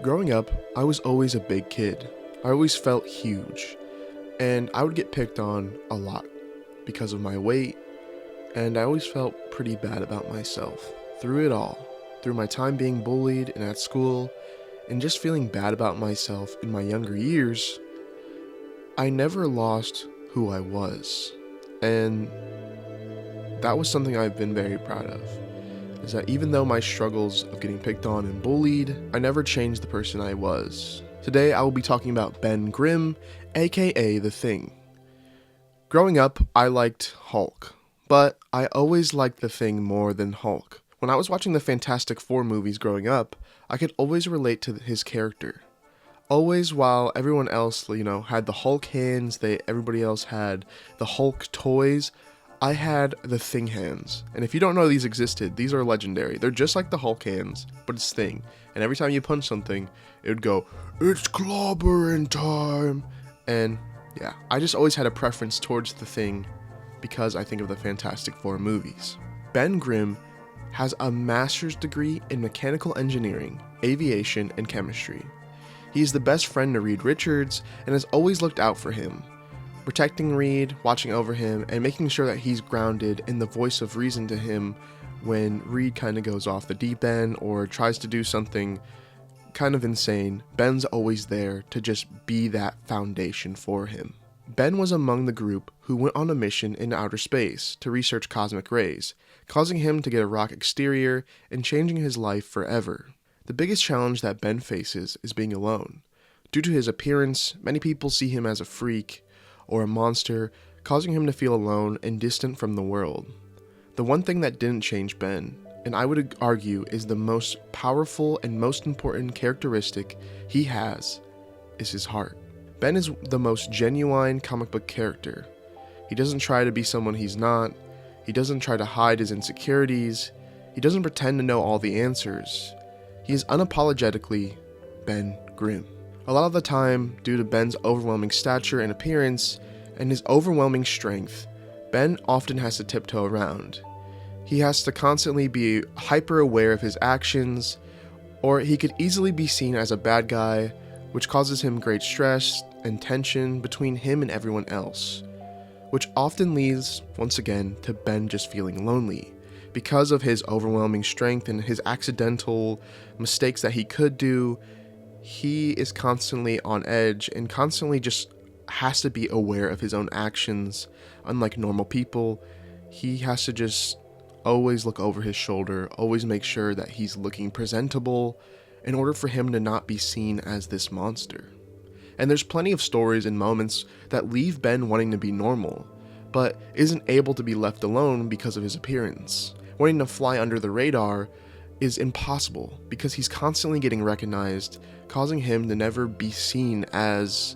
Growing up, I was always a big kid. I always felt huge, and I would get picked on a lot because of my weight, and I always felt pretty bad about myself. Through it all, through my time being bullied and at school, and just feeling bad about myself in my younger years, I never lost who I was. And that was something I've been very proud of. Is that even though my struggles of getting picked on and bullied, I never changed the person I was. Today I will be talking about Ben Grimm, aka The Thing. Growing up, I liked Hulk, but I always liked The Thing more than Hulk. When I was watching the Fantastic Four movies growing up, I could always relate to his character. Always, while everyone else, had the Hulk hands, everybody else had the Hulk toys, I had the Thing hands. And if you don't know these existed, these are legendary. They're just like the Hulk hands, but it's Thing. And every time you punch something, it would go, "It's clobbering time." And yeah, I just always had a preference towards the Thing because I think of the Fantastic Four movies. Ben Grimm has a master's degree in mechanical engineering, aviation, and chemistry. He is the best friend to Reed Richards and has always looked out for him, protecting Reed, watching over him, and making sure that he's grounded in the voice of reason to him when Reed kind of goes off the deep end or tries to do something kind of insane. Ben's always there to just be that foundation for him. Ben was among the group who went on a mission in outer space to research cosmic rays, causing him to get a rock exterior and changing his life forever. The biggest challenge that Ben faces is being alone. Due to his appearance, many people see him as a freak or a monster, causing him to feel alone and distant from the world. The one thing that didn't change Ben, and I would argue is the most powerful and most important characteristic he has, is his heart. Ben is the most genuine comic book character. He doesn't try to be someone he's not. He doesn't try to hide his insecurities. He doesn't pretend to know all the answers. He is unapologetically Ben Grimm. A lot of the time, due to Ben's overwhelming stature and appearance, and his overwhelming strength, Ben often has to tiptoe around. He has to constantly be hyper aware of his actions, or he could easily be seen as a bad guy, which causes him great stress and tension between him and everyone else, which often leads, once again, to Ben just feeling lonely. Because of his overwhelming strength and his accidental mistakes that he could do, he is constantly on edge and constantly just has to be aware of his own actions. Unlike normal people, he has to just always look over his shoulder, always make sure that he's looking presentable in order for him to not be seen as this monster. And there's plenty of stories and moments that leave Ben wanting to be normal, but isn't able to be left alone because of his appearance. Wanting to fly under the radar is impossible because he's constantly getting recognized, causing him to never be seen as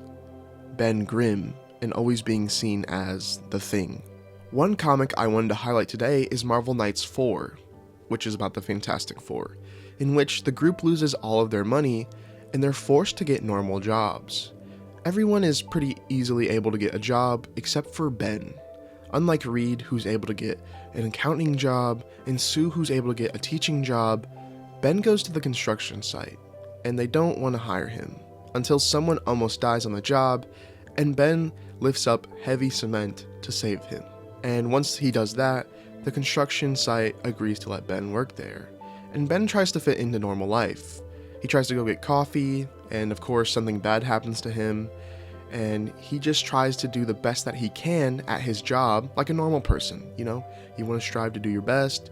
Ben Grimm and always being seen as the Thing. One comic I wanted to highlight today is Marvel Knights 4, which is about the Fantastic Four, in which the group loses all of their money and they're forced to get normal jobs. Everyone is pretty easily able to get a job except for Ben. Unlike Reed, who's able to get an accounting job, and Sue, who's able to get a teaching job, Ben goes to the construction site, and they don't want to hire him, until someone almost dies on the job, and Ben lifts up heavy cement to save him. And once he does that, the construction site agrees to let Ben work there, and Ben tries to fit into normal life. He tries to go get coffee, and of course something bad happens to him, and he just tries to do the best that he can at his job like a normal person. You want to strive to do your best,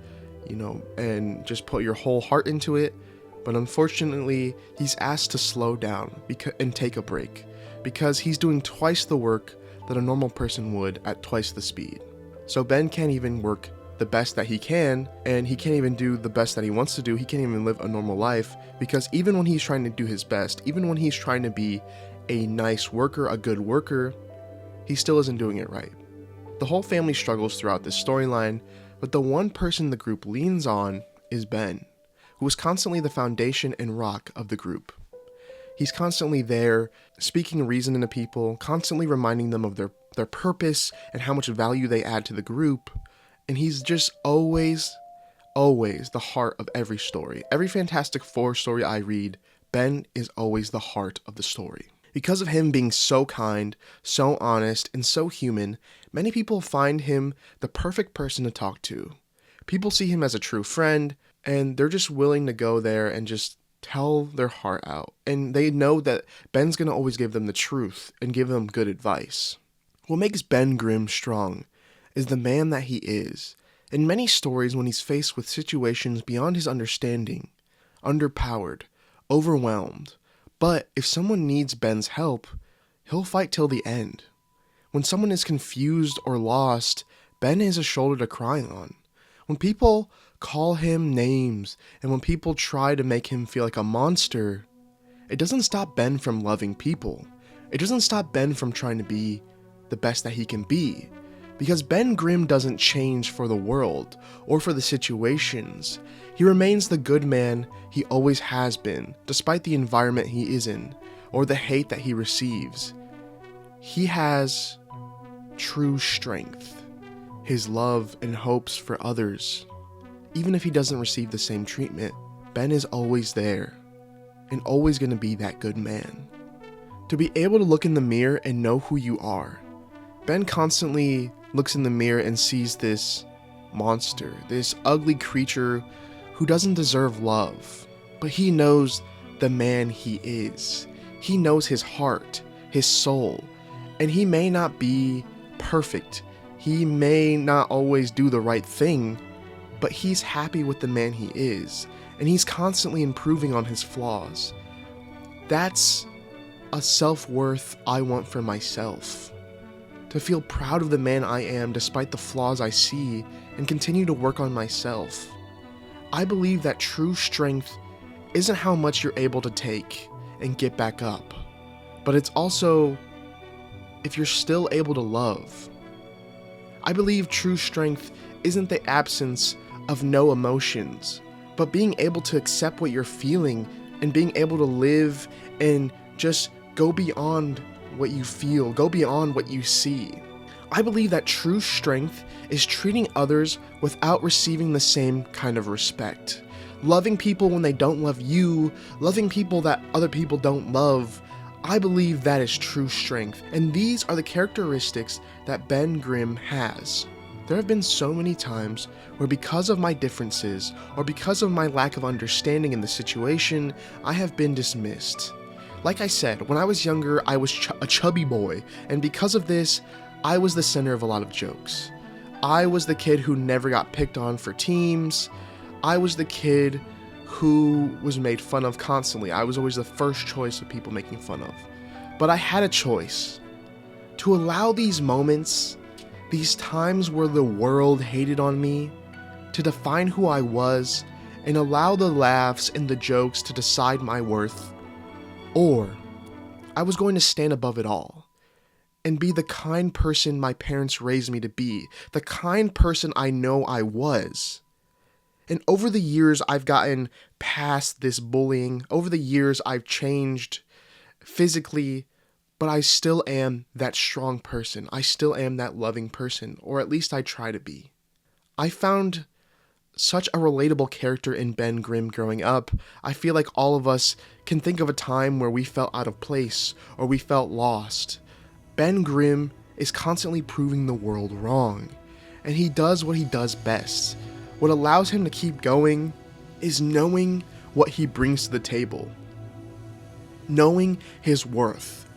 and just put your whole heart into it. But unfortunately, he's asked to slow down and take a break because he's doing twice the work that a normal person would at twice the speed. So Ben can't even work the best that he can, and he can't even do the best that he wants to do. He can't even live a normal life because even when he's trying to do his best, even when he's trying to be a nice worker, a good worker, he still isn't doing it right. The whole family struggles throughout this storyline, but the one person the group leans on is Ben, who is constantly the foundation and rock of the group. He's constantly there, speaking reason into people, constantly reminding them of their purpose and how much value they add to the group, and he's just always the heart of every story. Every Fantastic Four story I read, Ben is always the heart of the story. Because of him being so kind, so honest, and so human, many people find him the perfect person to talk to. People see him as a true friend, and they're just willing to go there and just tell their heart out. And they know that Ben's going to always give them the truth and give them good advice. What makes Ben Grimm strong is the man that he is. In many stories, when he's faced with situations beyond his understanding, underpowered, overwhelmed, but if someone needs Ben's help, he'll fight till the end. When someone is confused or lost, Ben is a shoulder to cry on. When people call him names and when people try to make him feel like a monster, it doesn't stop Ben from loving people. It doesn't stop Ben from trying to be the best that he can be. Because Ben Grimm doesn't change for the world or for the situations. He remains the good man he always has been, despite the environment he is in or the hate that he receives. He has true strength, his love and hopes for others. Even if he doesn't receive the same treatment, Ben is always there and always going to be that good man. To be able to look in the mirror and know who you are. Ben constantly looks in the mirror and sees this monster, this ugly creature who doesn't deserve love. But he knows the man he is. He knows his heart, his soul, and he may not be perfect. He may not always do the right thing, but he's happy with the man he is, and he's constantly improving on his flaws. That's a self-worth I want for myself. To feel proud of the man I am despite the flaws I see and continue to work on myself. I believe that true strength isn't how much you're able to take and get back up, but it's also if you're still able to love. I believe true strength isn't the absence of no emotions, but being able to accept what you're feeling and being able to live and just go beyond what you feel, go beyond what you see. I believe that true strength is treating others without receiving the same kind of respect. Loving people when they don't love you, loving people that other people don't love. I believe that is true strength, and these are the characteristics that Ben Grimm has. There have been so many times where because of my differences or because of my lack of understanding in the situation, I have been dismissed. Like I said, when I was younger, I was a chubby boy, and because of this, I was the center of a lot of jokes. I was the kid who never got picked on for teams. I was the kid who was made fun of constantly. I was always the first choice of people making fun of. But I had a choice to allow these moments, these times where the world hated on me, to define who I was and allow the laughs and the jokes to decide my worth. Or I was going to stand above it all and be the kind person my parents raised me to be, the kind person I know I was. And over the years, I've gotten past this bullying. Over the years, I've changed physically, but I still am that strong person. I still am that loving person, or at least I try to be. I found such a relatable character in Ben Grimm growing up. I feel like all of us can think of a time where we felt out of place or we felt lost. Ben Grimm is constantly proving the world wrong, and he does what he does best. What allows him to keep going is knowing what he brings to the table, knowing his worth.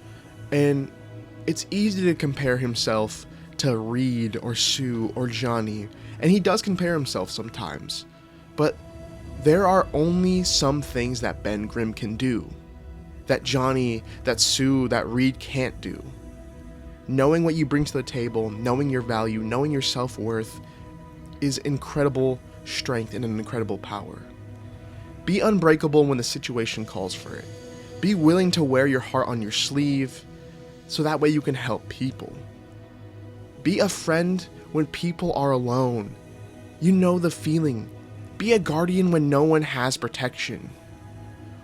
And it's easy to compare himself to Reed or Sue or Johnny, and he does compare himself sometimes, but there are only some things that Ben Grimm can do, that Johnny, that Sue, that Reed can't do. Knowing what you bring to the table, knowing your value, knowing your self-worth is incredible strength and an incredible power. Be unbreakable when the situation calls for it. Be willing to wear your heart on your sleeve so that way you can help people. Be a friend when people are alone. You know the feeling. Be a guardian when no one has protection.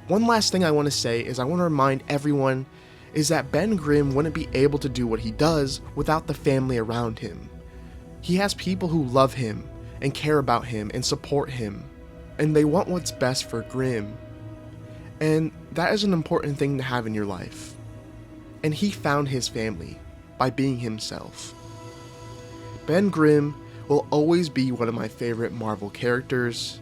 One last thing I want to say is I want to remind everyone is that Ben Grimm wouldn't be able to do what he does without the family around him. He has people who love him and care about him and support him, and they want what's best for Grimm. And that is an important thing to have in your life. And he found his family by being himself. Ben Grimm will always be one of my favorite Marvel characters,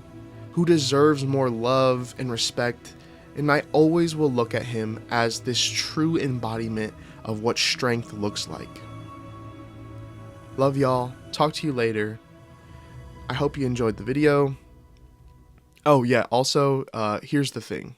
who deserves more love and respect, and I always will look at him as this true embodiment of what strength looks like. Love y'all. Talk to you later. I hope you enjoyed the video. Oh yeah, also, here's the thing.